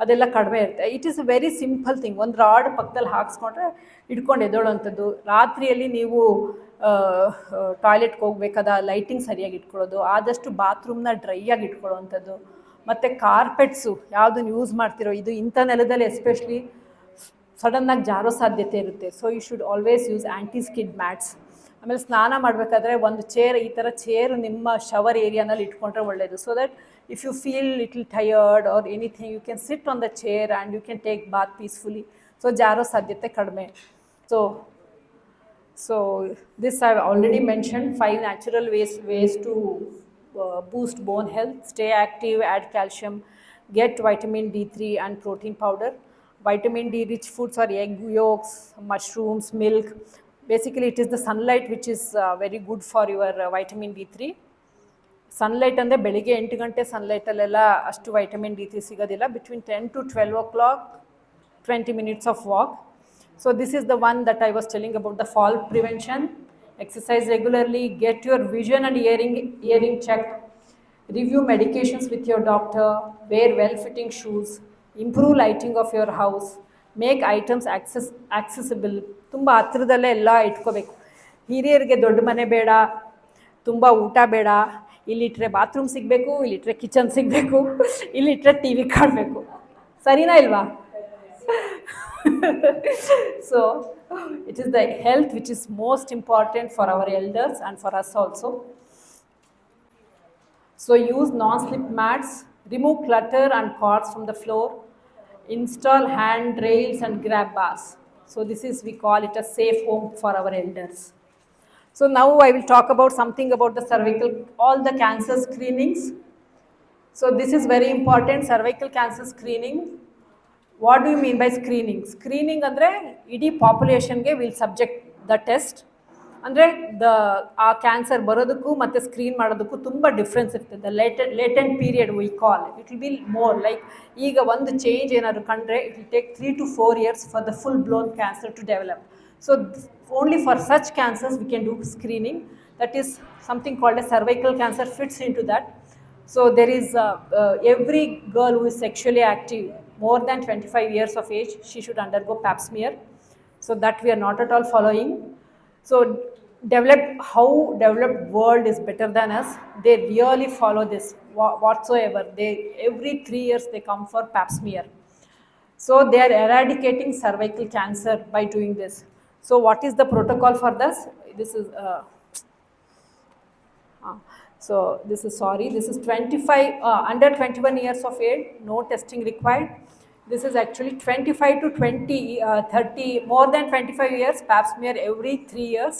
ಅದೆಲ್ಲ ಕಡಿಮೆ ಇರುತ್ತೆ. It is a very simple thing. ಒಂದು ರಾಡ್ ಪಕ್ಕದಲ್ಲಿ ಹಾಕ್ಸ್ಕೊಂಡ್ರೆ ಇಟ್ಕೊಂಡು ಎದ್ದೇಳುವಂಥದ್ದು. ರಾತ್ರಿಯಲ್ಲಿ ನೀವು ಟಾಯ್ಲೆಟ್ಗೆ ಹೋಗ್ಬೇಕಾದ ಲೈಟಿಂಗ್ ಸರಿಯಾಗಿ ಇಟ್ಕೊಳ್ಳೋದು, ಆದಷ್ಟು ಬಾತ್ರೂಮ್ನ ಡ್ರೈ ಆಗಿ ಇಟ್ಕೊಳ್ಳೋವಂಥದ್ದು. ಮತ್ತು ಕಾರ್ಪೆಟ್ಸು ಯಾವುದನ್ನು ಯೂಸ್ ಮಾಡ್ತಿರೋ ಇದು ಇಂಥ ನೆಲದಲ್ಲಿ ಎಸ್ಪೆಷಲಿ ಸಡನ್ನಾಗಿ ಜಾರೋ ಸಾಧ್ಯತೆ ಇರುತ್ತೆ. So you should always use anti skid mats. ಆಮೇಲೆ ಸ್ನಾನ ಮಾಡಬೇಕಾದ್ರೆ ಒಂದು ಚೇರ್, ಈ ಥರ ಚೇರ್ ನಿಮ್ಮ ಶವರ್ ಏರಿಯಾನಲ್ಲಿ ಇಟ್ಕೊಂಡ್ರೆ ಒಳ್ಳೆಯದು. So that if you feel little tired or anything you can sit on the chair and you can take bath peacefully. So ಜಾರೋ ಸಾಧ್ಯತೆ ಕಡಿಮೆ. So this I've already mentioned 5 natural ways to boost bone health. Stay active, add calcium, get vitamin D3 and protein powder. Vitamin D rich foods are egg yolks, mushrooms, milk. Basically it is the sunlight which is very good for your vitamin D3. Sunlight ಅಂದರೆ ಬೆಳಿಗ್ಗೆ 8 ಗಂಟೆ ಸನ್ಲೈಟಲ್ಲೆಲ್ಲ ಅಷ್ಟು vitamin D3 ಸಿಗೋದಿಲ್ಲ. Between 10 to 12 o'clock 20 minutes of walk. So this is the one that I was telling about the fall prevention. Exercise regularly, get your vision and hearing checked, review medications with your doctor, wear well-fitting shoes, improve lighting of your house, make items accessible. ತುಂಬ ಹತ್ತಿರದಲ್ಲೇ ಎಲ್ಲ ಇಟ್ಕೋಬೇಕು. ಹಿರಿಯರಿಗೆ ದೊಡ್ಡ ಮನೆ ಬೇಡ, ತುಂಬ ಊಟ ಬೇಡ, ಇಲ್ಲಿಟ್ರೆ ಬಾತ್ರೂಮ್ ಸಿಗಬೇಕು, ಇಲ್ಲಿಟ್ರೆ ಕಿಚನ್ ಸಿಗಬೇಕು, ಇಲ್ಲಿಟ್ರೆ ಟಿ ವಿ ಕಾಣಬೇಕು. ಸರಿನಾ ಇಲ್ವಾ? So it is the health which is most important for our elders and for us also. So use non-slip mats, remove clutter and cords from the floor, install hand rails and grab bars. So this is, we call it a safe home for our elders. So now I will talk about something about the cervical, all the cancer screenings. So this is very important, cervical cancer screening. What do you mean by screening? Screening ಅಂದರೆ ಇಡೀ ಪಾಪ್ಯುಲೇಷನ್ಗೆ will subject the test. ಅಂದರೆ ಆ cancer ಬರೋದಕ್ಕೂ ಮತ್ತು screen ಮಾಡೋದಕ್ಕೂ ತುಂಬ difference ಇರ್ತದೆ. The latent period we call it will be more like, ಈಗ ಒಂದು ಚೇಂಜ್ ಏನಾದ್ರು ಕಂಡ್ರೆ it will take 3 to 4 years for the full blown cancer to develop. So only for such cancers we can do screening. That is something called a cervical cancer fits into that. So there is every girl who is sexually active more than 25 years of age, she should undergo pap smear. So that we are not at all following. So developed world is better than us. They really follow this whatsoever. They every 3 years they come for pap smear. So they are eradicating cervical cancer by doing this. So what is the protocol for this? This is this is 25 under 21 years of age, no testing required. This is actually 25 to 30, more than 25 years, pap smear every 3 years.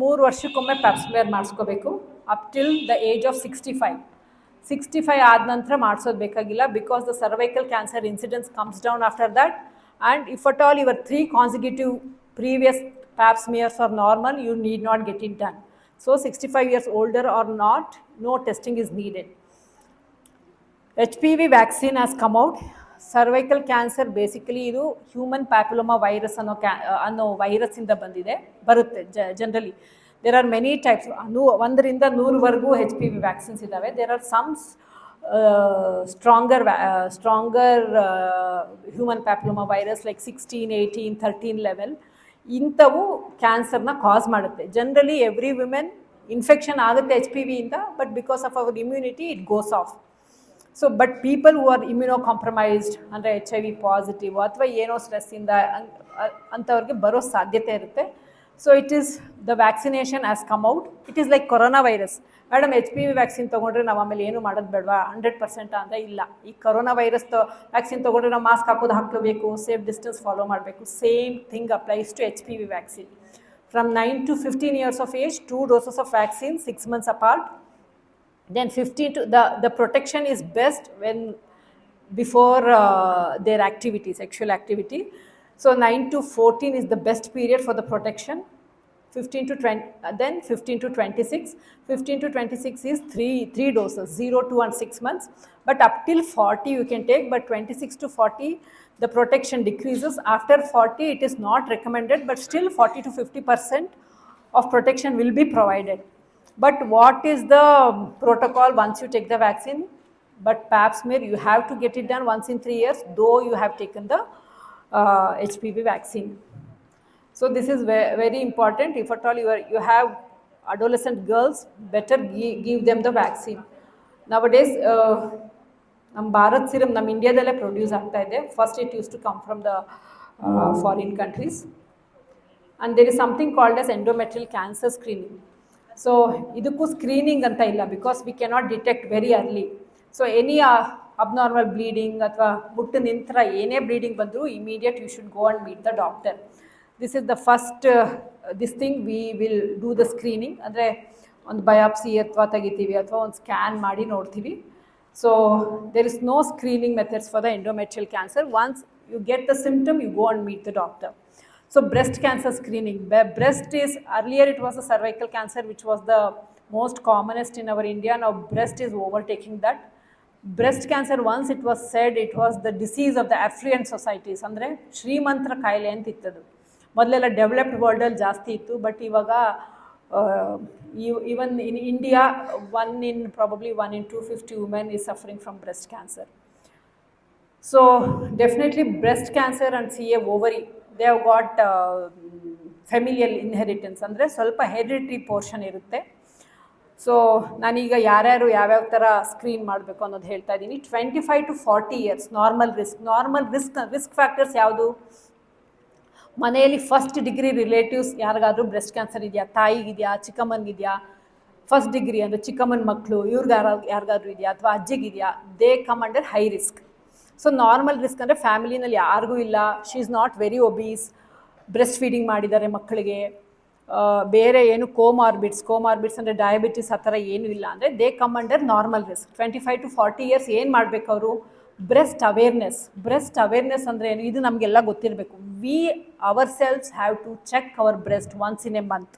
ಮೂರು ವರ್ಷಕ್ಕೊಮ್ಮೆ pap smear ಮಾಡಿಸ್ಕೋಬೇಕು up till the age of 65 ಆದ ನಂತರ ಮಾಡಿಸೋದು ಬೇಕಾಗಿಲ್ಲ, because the cervical cancer incidence comes down after that. And if at all your 3 consecutive previous pap smears are normal, you need not get it done. So 65 years older or not, no testing is needed. HPV vaccine has come out. Cervical cancer basically ಇದು human papilloma virus ಅನ್ನೋ ವೈರಸ್ಸಿಂದ ಬರುತ್ತೆ generally. There are many types, 1ರಿಂದ 100ವರೆಗೂ HPV vaccines ಇದ್ದಾವೆ. There are some stronger human papilloma virus like 16, 18, 13 level. ಇಂಥವು ಕ್ಯಾನ್ಸರ್ನ cause ಮಾಡುತ್ತೆ. ಜನರಲಿ ಎವ್ರಿ ವುಮೆನ್ ಇನ್ಫೆಕ್ಷನ್ ಆಗುತ್ತೆ HPVಯಿಂದ, but because of our immunity it goes off. So but people who are immunocompromised ಅಂದರೆ HIV positive ಅಥವಾ ಏನೋ ಸ್ಟ್ರೆಸ್ಸಿಂದ ಅಂಥವ್ರಿಗೆ ಬರೋ ಸಾಧ್ಯತೆ ಇರುತ್ತೆ. So it is the vaccination as come out. It is like corona virus. Madam HPV vaccine ತೊಗೊಂಡ್ರೆ ನಾವು ಆಮೇಲೆ ಏನು ಮಾಡೋದು ಬೇಡವಾ 100% ಅಂದರೆ ಇಲ್ಲ. ಈ ಕೊರೋನಾ ವೈರಸ್ ವ್ಯಾಕ್ಸಿನ್ ತೊಗೊಂಡ್ರೆ ನಾವು ಮಾಸ್ಕ್ ಹಾಕಬೇಕು, ಸೇಫ್ ಡಿಸ್ಟೆನ್ಸ್ ಫಾಲೋ ಮಾಡಬೇಕು. Same thing applies to HPV vaccine. From 9 to 15 years of age, 2 doses of vaccine 6 months apart. Then 15 to the protection is best when before their activity, sexual activity. So 9 to 14 is the best period for the protection. 15 to 20, then 15 to 26. 15 to 26 is three doses, 0, 2 and 6 months. But up till 40 you can take, but 26 to 40 the protection decreases. After 40 it is not recommended, but still 40 to 50% of protection will be provided. But what is the protocol once you take the vaccine? But pap smear, you have to get it done once in 3 years, though you have taken the HPV vaccine. So this is very important. If at all you have adolescent girls, better give them the vaccine. Nowadays, ನಮ್ಮ Bharat serum ನಮ್ಮ ಇಂಡಿಯಾದಲ್ಲೇ produce ಆಗ್ತಾ ಇದೆ. First it used to come from the foreign countries. And there is something called as endometrial cancer screening. So ಇದಕ್ಕೂ screening ಅಂತ ಇಲ್ಲ, because we cannot detect very early. So any abnormal bleeding ಅಥವಾ ಮುಟ್ಟು ನಿಂತರ ಏನೇ bleeding ಬಂದರೂ immediate you should go and meet the doctor. This is the first this thing we will do the screening. ಅಂದರೆ ಒಂದು biopsy ಅಥವಾ ತೆಗಿತೀವಿ ಅಥವಾ ಒಂದು ಸ್ಕ್ಯಾನ್ ಮಾಡಿ ನೋಡ್ತೀವಿ. So there is no screening methods for the endometrial cancer. Once you get the symptom, you go and meet the doctor. So breast cancer screening. Breast is, earlier it was a cervical cancer which was the most commonest in our India. Now breast is overtaking that. Breast cancer, once it was said it was the disease of the affluent societies. Andre ಶ್ರೀಮಂತರ ಕಾಯಿಲೆ ಅಂತ ಇತ್ತದು. ಮೊದಲೆಲ್ಲ developed ವರ್ಲ್ಡಲ್ಲಿ ಜಾಸ್ತಿ ಇತ್ತು, but ಇವಾಗ even in India, probably 1 in 250 women is suffering from breast cancer. So definitely breast cancer and CA ovary, they have got familial inheritance, ಅಂದರೆ ಸ್ವಲ್ಪ hereditary portion ಇರುತ್ತೆ. ಸೊ ನಾನೀಗ ಯಾರ್ಯಾರು ಯಾವ್ಯಾವ ಥರ ಸ್ಕ್ರೀನ್ ಮಾಡಬೇಕು ಅನ್ನೋದು ಹೇಳ್ತಾ ಇದ್ದೀನಿ. 25 to 40 years normal risk factors ಯಾವುದು? ಮನೆಯಲ್ಲಿ ಫಸ್ಟ್ ಡಿಗ್ರಿ ರಿಲೇಟಿವ್ಸ್ ಯಾರಿಗಾದ್ರೂ ಬ್ರೆಸ್ಟ್ ಕ್ಯಾನ್ಸರ್ ಇದೆಯಾ, ತಾಯಿಗಿದೆಯಾ, ಚಿಕ್ಕಮ್ಮನಿಗಿದೆಯಾ, ಫಸ್ಟ್ ಡಿಗ್ರಿ ಅಂದರೆ ಚಿಕ್ಕಮ್ಮನ ಮಕ್ಕಳು ಇವ್ರಿಗೆ ಯಾರಿಗಾದ್ರೂ ಇದೆಯಾ, ಅಥವಾ ಅಜ್ಜಿಗಿದೆಯಾ, they come under high risk. So normal risk ಅಂದರೆ ಫ್ಯಾಮಿಲಿನಲ್ಲಿ ಯಾರಿಗೂ ಇಲ್ಲ, she is not very obese, breast feeding ಮಾಡಿದ್ದಾರೆ ಮಕ್ಕಳಿಗೆ, ಬೇರೆ ಏನು ಕೋಮಾರ್ಬಿಡ್ಸ್ ಅಂದರೆ ಡಯಾಬಿಟಿಸ್ ಆ ಥರ ಏನೂ ಇಲ್ಲ ಅಂದರೆ they come under normal risk. 25 to 40 years ಏನು ಮಾಡಬೇಕು ಅವರು? ಬ್ರೆಸ್ಟ್ ಅವೇರ್ನೆಸ್ ಅಂದರೆ ಏನು? ಇದು ನಮಗೆಲ್ಲ ಗೊತ್ತಿರಬೇಕು. We ourselves have to check our breast once in a month.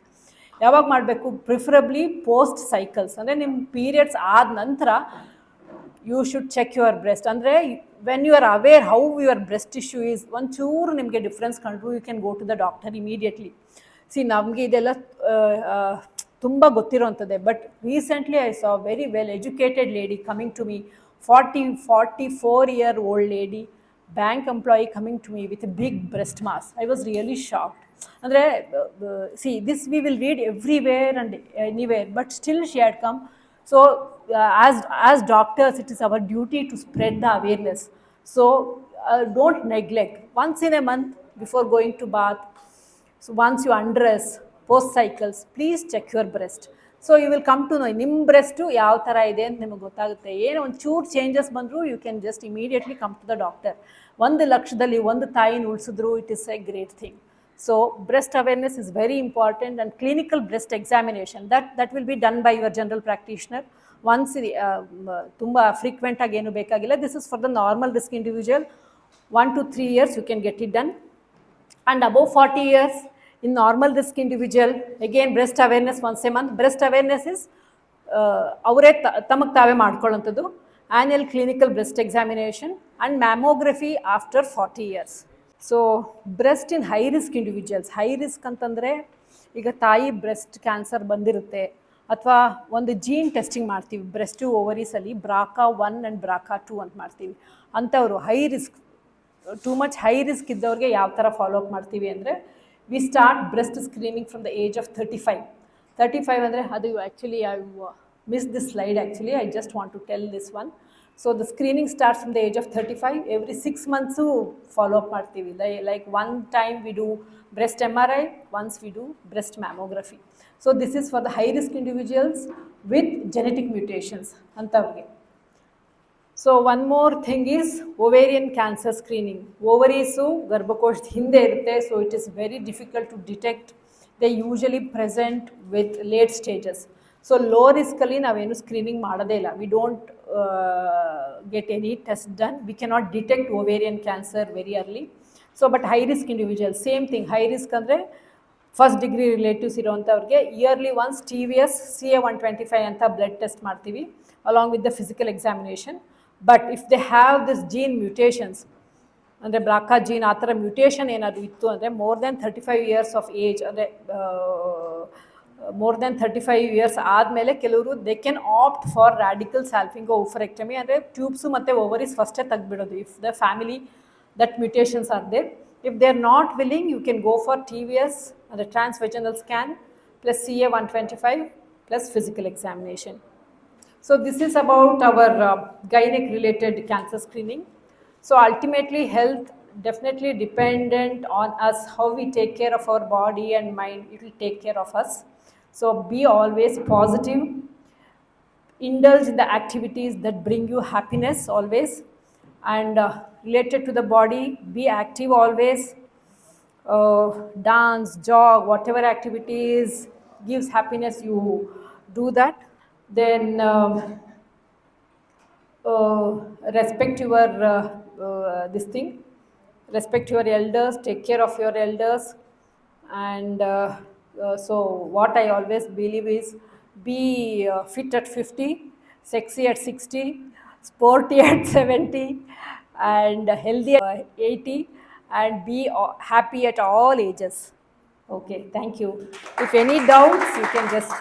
ಯಾವಾಗ ಮಾಡಬೇಕು? ಪ್ರಿಫರಬ್ಲಿ ಪೋಸ್ಟ್ ಸೈಕಲ್ಸ್, ಅಂದರೆ ನಿಮ್ಮ ಪೀರಿಯಡ್ಸ್ ಆದ ನಂತರ you should check your breast. ಅಂದರೆ when you are aware how your breast issue is, ಒಂಚೂರು ನಿಮಗೆ ಡಿಫ್ರೆನ್ಸ್ ಕಂಡ್ರು you can go to the doctor immediately. ನಮಗೆ ಇದೆಲ್ಲ ತುಂಬ ಗೊತ್ತಿರೋವಂಥದ್ದೇ. But recently I saw very well educated lady coming to me, 44-year-old lady, bank employee coming to me with a big breast mass. I was really shocked. ಅಂದರೆ this we will read everywhere and anywhere, but still she had come. So as doctors, it is our duty to spread the awareness. So don't neglect. Once in a month before going to bath, so once you undress, post cycles, please check your breast. So you will come to know ನಿಮ್ಮ breast ಯಾವ ಥರ ಇದೆ ಅಂತ ನಿಮಗೆ ಗೊತ್ತಾಗುತ್ತೆ. ಏನೋ ಒಂದು ಚೂರು ಚೇಂಜಸ್ ಬಂದರೂ you can just immediately come to the doctor. 1 ಲಕ್ಷದಲ್ಲಿ ಒಂದು ತಾಯಿನ ಉಳಿಸಿದ್ರು, it is a great thing. So breast awareness is very important. And clinical breast examination that will be done by your general practitioner. Once ತುಂಬ ಫ್ರೀಕ್ವೆಂಟಾಗಿ ಏನು ಬೇಕಾಗಿಲ್ಲ. This is for the normal risk individual. 1 to 3 years you can get it done. And above 40 years, in normal risk individual, again breast awareness once a month. Breast awareness is ಅವರೇ ತಮಗೆ ತಾವೇ ಮಾಡ್ಕೊಳ್ಳೋಂಥದ್ದು. Annual clinical breast examination and mammography after 40 years. So breast in high risk individuals. High risk ಅಂತಂದರೆ ಈಗ ತಾಯಿ breast cancer ಬಂದಿರುತ್ತೆ, ಅಥವಾ ಒಂದು ಜೀನ್ ಟೆಸ್ಟಿಂಗ್ ಮಾಡ್ತೀವಿ ಬ್ರೆಸ್ಟು ಓವರೀಸಲ್ಲಿ, BRCA1 ಆ್ಯಂಡ್ BRCA2 ಅಂತ ಮಾಡ್ತೀವಿ. ಅಂಥವರು high risk, too much high risk ಇದ್ದವ್ರಿಗೆ ಯಾವ ಥರ ಫಾಲೋ ಅಪ್ ಮಾಡ್ತೀವಿ ಅಂದರೆ, we start breast screening from the age of 35. 35 ಅಂದರೆ ಅದು actually I missed this slide actually. I just want to tell this one. So the screening starts from the age of 35. Every 6 months follow up ಮಾಡ್ತೀವಿ. Like one time we do breast MRI, once we do breast mammography. So this is for the high risk individuals with genetic mutations ಅಂತವ್ರಿಗೆ. So one more thing is ovarian cancer screening. Ovaries ಗರ್ಭಕೋಶದ ಹಿಂದೆ ಇರುತ್ತೆ, so it is very difficult to detect. They usually present with late stages. So low ರಿಸ್ಕಲ್ಲಿ ನಾವೇನು screening ಮಾಡೋದೇ ಇಲ್ಲ. We don't get any test done. We cannot detect ovarian cancer very early. So but high risk individual same thing. High risk ಅಂದರೆ first degree relatives ಇರೋಂಥವ್ರಿಗೆ yearly once TVS CA-125 ಅಂತ blood test ಮಾಡ್ತೀವಿ along with the physical examination. But if they have this gene mutations, ಅಂದರೆ BRCA gene ಆ ಥರ mutation ಏನಾದರೂ ಇತ್ತು ಅಂದರೆ more than 35 years of age, ಅಂದರೆ ಮೋರ್ ದೆನ್ 35 ಇಯರ್ಸ್ ಆದಮೇಲೆ ಕೆಲವರು they can opt for radical salpingo oophorectomy, ಅಂದರೆ ಟ್ಯೂಬ್ಸು ಮತ್ತು ಓವರೀಸ್ ಫಸ್ಟೇ ತೆಗ್ದುಬಿಡೋದು if the family that mutations are there. If they are not willing, you can go for TVS and the transvaginal scan plus CA-125 plus physical examination. So this is about our gynec related cancer screening. So ultimately health definitely dependent on us, how we take care of our body and mind, it will take care of us. So be always positive, indulge in the activities that bring you happiness always, and related to the body, be active always, dance, jog, whatever activities gives happiness, you do that. Then respect your this thing, respect your elders, take care of your elders. And so what I always believe is, be fit at 50, sexy at 60, sporty at 70, and healthy at 80, and be happy at all ages. Okay, thank you. If any doubts, you can just